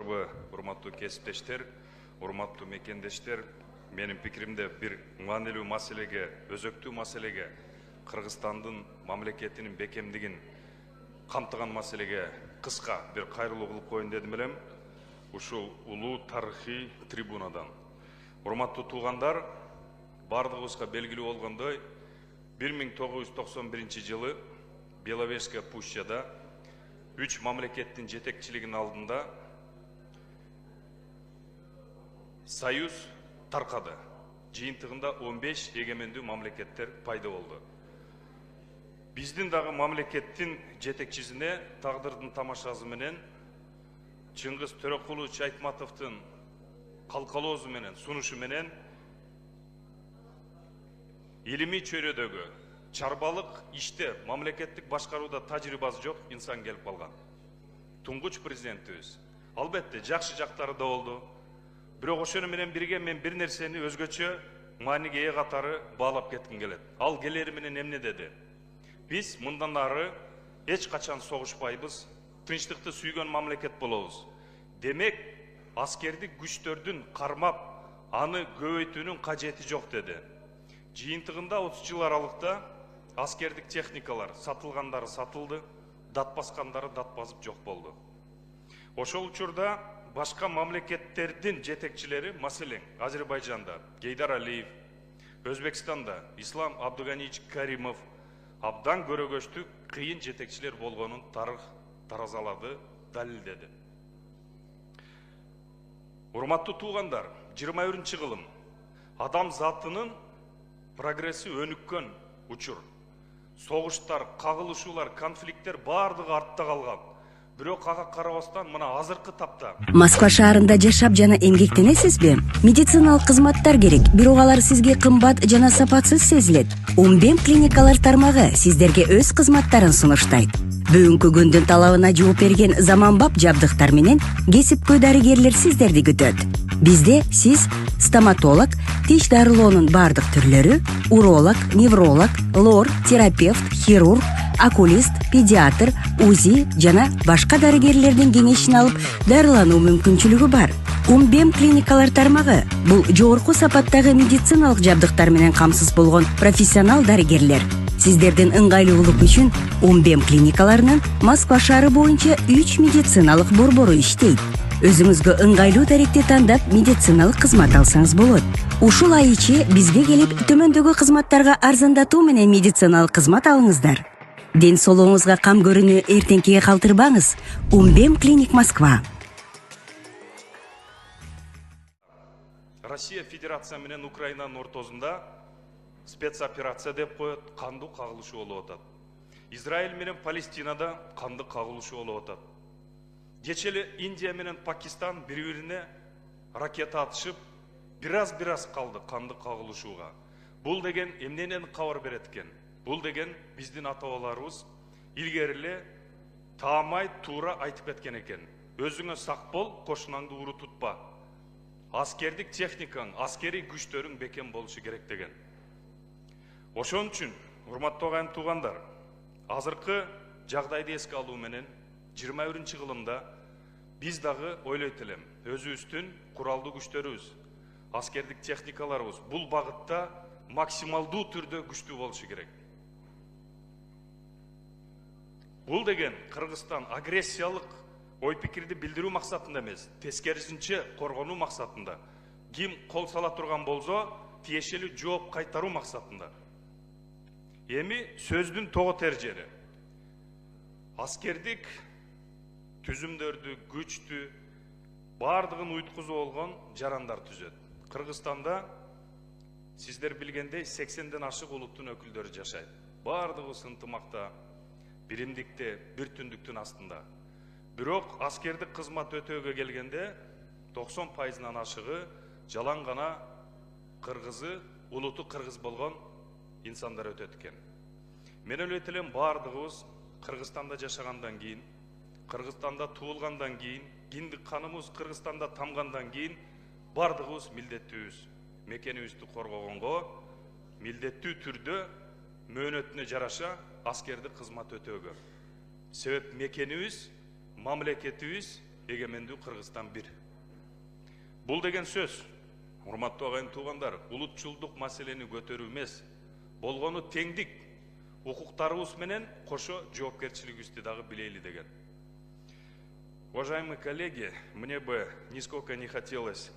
Урматтуу кесиптештер, урматтуу мекендештер, менин пикиримде бир маанилүү маселеге, өзөктүү маселеге, Кыргызстандын мамлекетинин бекемдигин камтыган маселеге кыска бир кайрылуу кылып коеюн дедим элем. Ушул улуу тарыхый трибунадан. Урматтуу туугандар, бардыгыбызга белгилүү болгондой, 1991 жылы Беловежская пущада 3 мамлекеттин жетекчилигинин алдында Союз таркады. Жыйынтыгында 15 эгемендүү мамлекеттер пайда болду. Биздин дагы мамлекеттин жетекчисине тагдырдын тамашасы менен Чыңгыз Төрөкулович Айтматовдун калкалоосу менен, сунушу менен илимий чөйрөдөгү чарбалык иште мамлекеттик башкарууда тажрыйбасы жок инсан келип калган. Туңгуч президентибиз. Албетте жакшы жактары да болду. Бирок ошону менен бирге мен бир нерсени өзгөчө мааниге ээ катары баалап кетким келет. Ал келери менен эмне деди? Биз мындан ары эч качан согушпайбыз, тынчтыкты сүйгөн мамлекет болобуз. Демек, аскердик күчтөрдүн кармап, аны көбөйтүүнүн кажети жок деди. Жыйынтыгында 30 жыл аралыкта аскердик техникалар сатылгандары сатылды, дат баскандары дат басып жок болду. Ошол учурда башка мамлекеттердин жетекчилери, маселен, Азербайжанда Гейдар Алиев, Өзбекстанда Ислам Абдуганиевич Каримов абдан көрөгөчтүү кыйын жетекчилер болгонун тарых таразалады, далилдеди. Урматтуу туугандар, 21-кылым адам затынын прогресси өнүккөн учур. Согуштар, кагылышуулар, конфликттер бардыгы артта калган. Бирок ага карабастан мына азыркы тапта Москва шаарында жашап жана эмгектенесизби? Медициналык кызматтар керек, бирок алар сизге кымбат жана сапатсыз сезилет. Умбем клиникалар тармагы сиздерге өз кызматтарын сунуштайт. Бүгүнкү күндүн талабына жооп берген заманбап жабдыктар менен кесипкөй дарыгерлер сиздерди күтөт. Бизде сиз стоматолог, тиш дарылоонун бардык түрлөрү, уролог, невролог, лор, терапевт, хирург, окулист, педиатр, УЗИ жана башка дарыгерлердин кеңешин алып дарылануу мүмкүнчүлүгү бар. Умбем клиникалар тармагы бул жогорку сапаттагы медициналык жабдыктар менен камсыз болгон профессионал дарыгерлер. Сиздердин ыңгайлуулук үчүн Умбем клиникаларынын Москва шаары боюнча 3 медициналык борбору иштейт. Өзүңүзгө ыңгайлуу даректи тандап медициналык кызмат алсаңыз болот. Ушул ай ичи бизге келип төмөндөгү кызматтарга арзандатуу менен медициналык кызмат алыңыздар. Ден соолугуңузга кам көрүүнү эртеңкиге калтырбаңыз. Умбем клиник Москва. Россия Федерация менен Украинанын ортосунда спецоперация деп коет, кандуу кагылышуу болуп атат. Израиль менен Палестинада кандуу кагылышуу болуп атат. Кечээ Индия менен Пакистан бири-бирине ракета атышып, бираз калды кандуу кагылышууга. Бул деген эмненен кабар берет экен? Бул деген биздин ата-бабаларыбыз илгериле таамай туура айтып кеткен экен. Өзүңө сак бол, кошунаңды уру тутпа. Аскердик техникаң, аскери күчтөрүң бекем болушу керек деген. Ошон үчүн, урматтуу агайын туугандар, азыркы жагдайды эске алуу менен 21-кылымда биз дагы ойлойт элем, өзүбүздүн куралдуу күчтөрүбүз, аскердик техникаларыбыз бул багытта максималдуу түрдө күчтүү болушу керек. Бул деген Кыргызстан агрессиялык ой-пикирди билдирүү максатында эмес, тескерисинче коргонуу максатында. Ким кол сала турган болсо, тиешелүү жооп кайтаруу максатында. Эми сөздүн того тержери. Аскердик түзүмдөрдү, күчтү бардыгын уйткузуу болгон жарандар түзөт. Кыргызстанда сиздер билгендей 80ден ашык улуттун өкүлдөрү жашайт. Бардыгыбыз ынтымакта, биримдикте, бир түндүктүн астында. Бирок аскердик кызмат өтөөгө келгенде 90%нан ашыгы жалаң гана кыргызы, улуту кыргыз болгон инсандар өтөт экен. Мен ойлойт элем бардыгыбыз Кыргызстанда жашагандан кийин, Кыргызстанда туулгандан кийин, киндик каныбыз Кыргызстанда тамгандан кийин бардыгыбыз милдеттүүбүз. Мекенибизди коргогонго, милдеттүү түрдө мөөнөтүнө жараша аскердик кызмат өтөөгө. Себеп мекенибиз, мамлекетибиз эгемендүү Кыргызстан бир. Бул деген сөз, урматтуу агайын туугандар, улутчулдук маселени көтөрүү эмес, болгону теңдик, укуктарыбыз менен кошо жоопкерчилигибизди дагы билейли деген. Уважаемые коллеги, мне бы нисколько не хотелось